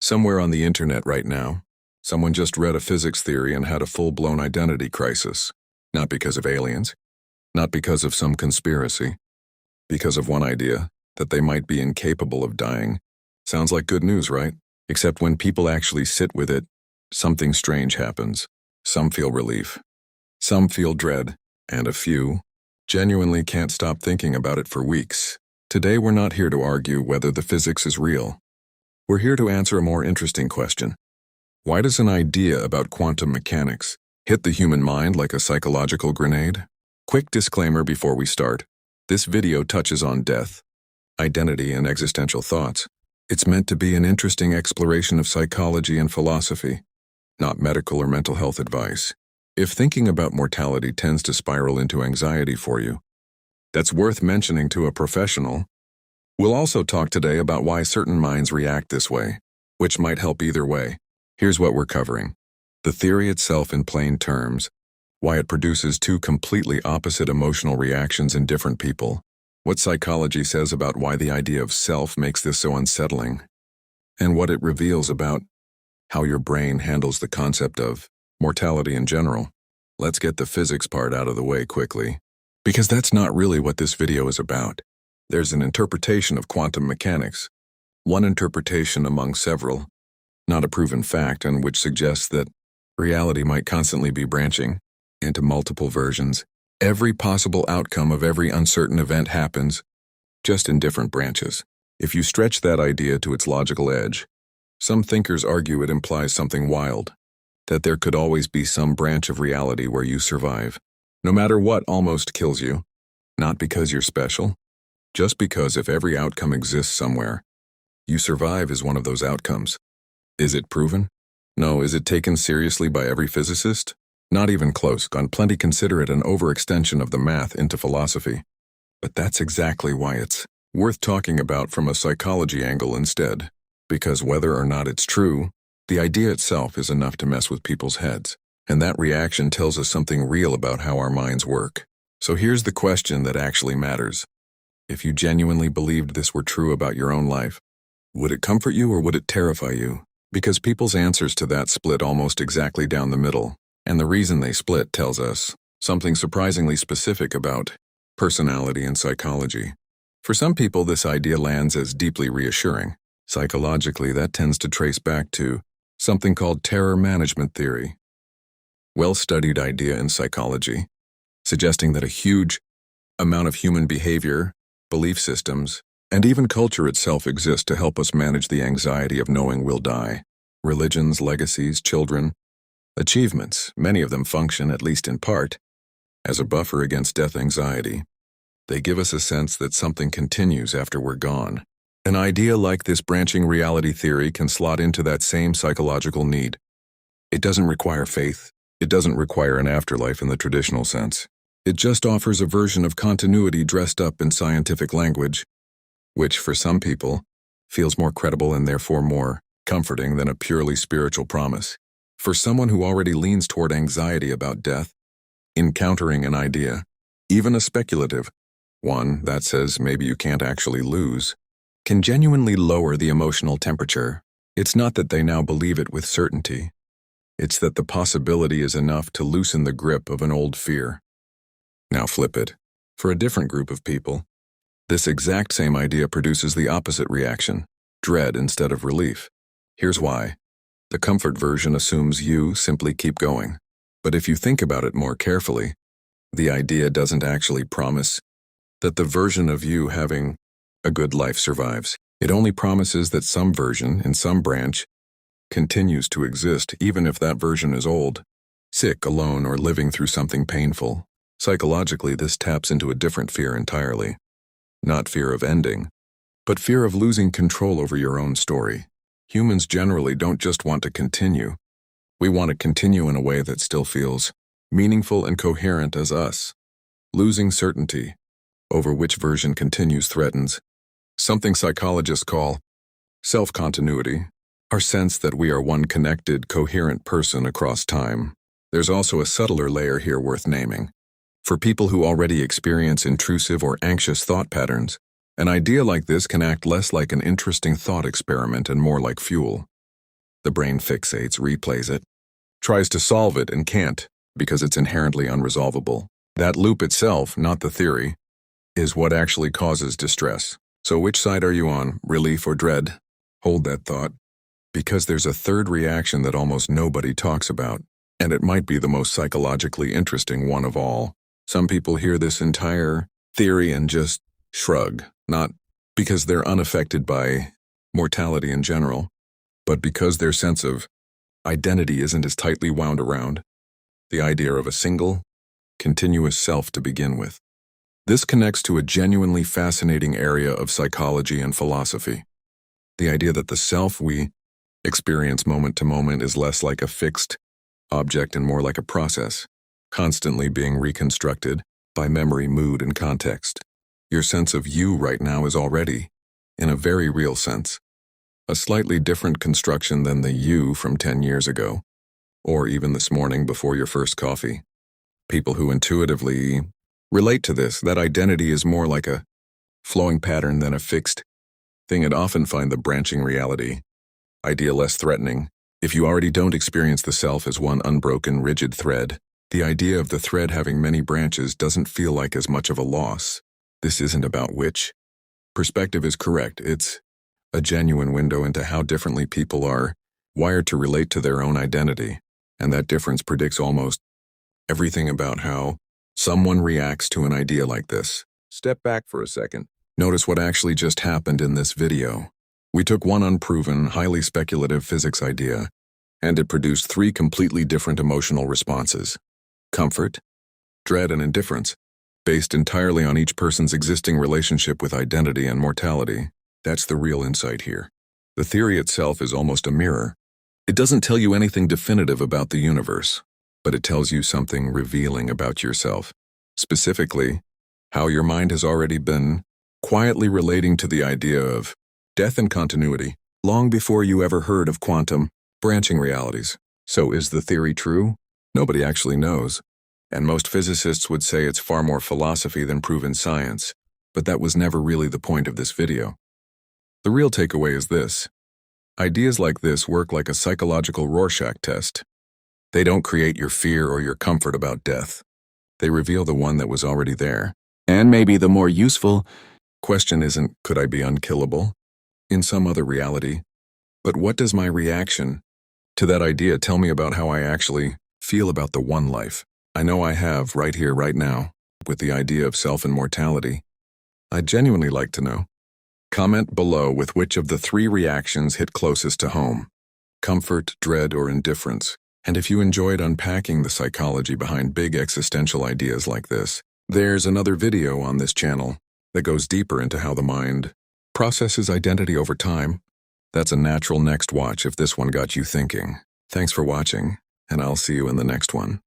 Somewhere on the internet right now, someone just read a physics theory and had a full-blown identity crisis. Not because of aliens, not because of some conspiracy, because of one idea, that they might be incapable of dying. Sounds like good news, right? Except when people actually sit with it, something strange happens. Some feel relief, some feel dread, and a few genuinely can't stop thinking about it for weeks. Today we're not here to argue whether the physics is real. We're here to answer a more interesting question. Why does an idea about quantum mechanics hit the human mind like a psychological grenade? Quick disclaimer before we start. This video touches on death, identity, and existential thoughts. It's meant to be an interesting exploration of psychology and philosophy, not medical or mental health advice. If thinking about mortality tends to spiral into anxiety for you, that's worth mentioning to a professional. We'll also talk today about why certain minds react this way, which might help either way. Here's what we're covering. The theory itself in plain terms, why it produces two completely opposite emotional reactions in different people, what psychology says about why the idea of self makes this so unsettling, and what it reveals about how your brain handles the concept of mortality in general. Let's get the physics part out of the way quickly, because that's not really what this video is about. There's an interpretation of quantum mechanics, one interpretation among several, not a proven fact, and which suggests that reality might constantly be branching into multiple versions. Every possible outcome of every uncertain event happens, just in different branches. If you stretch that idea to its logical edge, some thinkers argue it implies something wild, that there could always be some branch of reality where you survive, no matter what almost kills you, not because you're special, just because if every outcome exists somewhere, you survive is one of those outcomes. Is it proven? No. Is it taken seriously by every physicist? Not even close. Gone plenty consider it an overextension of the math into philosophy. But that's exactly why it's worth talking about from a psychology angle instead. Because whether or not it's true, the idea itself is enough to mess with people's heads. And that reaction tells us something real about how our minds work. So here's the question that actually matters. If you genuinely believed this were true about your own life, would it comfort you or would it terrify you? Because people's answers to that split almost exactly down the middle. And the reason they split tells us something surprisingly specific about personality and psychology. For some people, this idea lands as deeply reassuring. Psychologically, that tends to trace back to something called terror management theory. Well-studied idea in psychology, suggesting that a huge amount of human behavior, belief systems, and even culture itself exist to help us manage the anxiety of knowing we'll die. Religions, legacies, children, achievements, many of them function, at least in part, as a buffer against death anxiety. They give us a sense that something continues after we're gone. An idea like this branching reality theory can slot into that same psychological need. It doesn't require faith. It doesn't require an afterlife in the traditional sense. It just offers a version of continuity dressed up in scientific language, which for some people feels more credible and therefore more comforting than a purely spiritual promise. For someone who already leans toward anxiety about death, encountering an idea, even a speculative one that says maybe you can't actually lose, can genuinely lower the emotional temperature. It's not that they now believe it with certainty. It's that the possibility is enough to loosen the grip of an old fear. Now flip it. For a different group of people, this exact same idea produces the opposite reaction, dread instead of relief. Here's why. The comfort version assumes you simply keep going. But if you think about it more carefully, the idea doesn't actually promise that the version of you having a good life survives. It only promises that some version, in some branch, continues to exist even if that version is old, sick, alone, or living through something painful. Psychologically, this taps into a different fear entirely. Not fear of ending, but fear of losing control over your own story. Humans generally don't just want to continue. We want to continue in a way that still feels meaningful and coherent as us. Losing certainty over which version continues threatens something psychologists call self-continuity, our sense that we are one connected, coherent person across time. There's also a subtler layer here worth naming. For people who already experience intrusive or anxious thought patterns, an idea like this can act less like an interesting thought experiment and more like fuel. The brain fixates, replays it, tries to solve it and can't because it's inherently unresolvable. That loop itself, not the theory, is what actually causes distress. So which side are you on, relief or dread? Hold that thought, because there's a third reaction that almost nobody talks about, and it might be the most psychologically interesting one of all. Some people hear this entire theory and just shrug, not because they're unaffected by mortality in general, but because their sense of identity isn't as tightly wound around the idea of a single, continuous self to begin with. This connects to a genuinely fascinating area of psychology and philosophy. The idea that the self we experience moment to moment is less like a fixed object and more like a process, constantly being reconstructed by memory, mood, and context. Your sense of you right now is already, in a very real sense, a slightly different construction than the you from 10 years ago, or even this morning before your first coffee. People who intuitively relate to this, that identity is more like a flowing pattern than a fixed thing, and often find the branching reality idea less threatening. If you already don't experience the self as one unbroken, rigid thread, the idea of the thread having many branches doesn't feel like as much of a loss. This isn't about which perspective is correct. It's a genuine window into how differently people are wired to relate to their own identity, and that difference predicts almost everything about how someone reacts to an idea like this. Step back for a second. Notice what actually just happened in this video. We took one unproven, highly speculative physics idea, and it produced three completely different emotional responses: comfort, dread, and indifference, based entirely on each person's existing relationship with identity and mortality. That's the real insight here. The theory itself is almost a mirror. It doesn't tell you anything definitive about the universe, but it tells you something revealing about yourself. Specifically, how your mind has already been quietly relating to the idea of death and continuity, long before you ever heard of quantum branching realities. So is the theory true? Nobody actually knows, and most physicists would say it's far more philosophy than proven science, but that was never really the point of this video. The real takeaway is this: ideas like this work like a psychological Rorschach test. They don't create your fear or your comfort about death. They reveal the one that was already there. And maybe the more useful question isn't, could I be unkillable in some other reality? But what does my reaction to that idea tell me about how I actually feel about the one life I know I have right here, right now, with the idea of self and mortality? I'd genuinely like to know. Comment below with which of the three reactions hit closest to home: comfort, dread, or indifference. And if you enjoyed unpacking the psychology behind big existential ideas like this, there's another video on this channel that goes deeper into how the mind processes identity over time. That's a natural next watch if this one got you thinking. Thanks for watching, and I'll see you in the next one.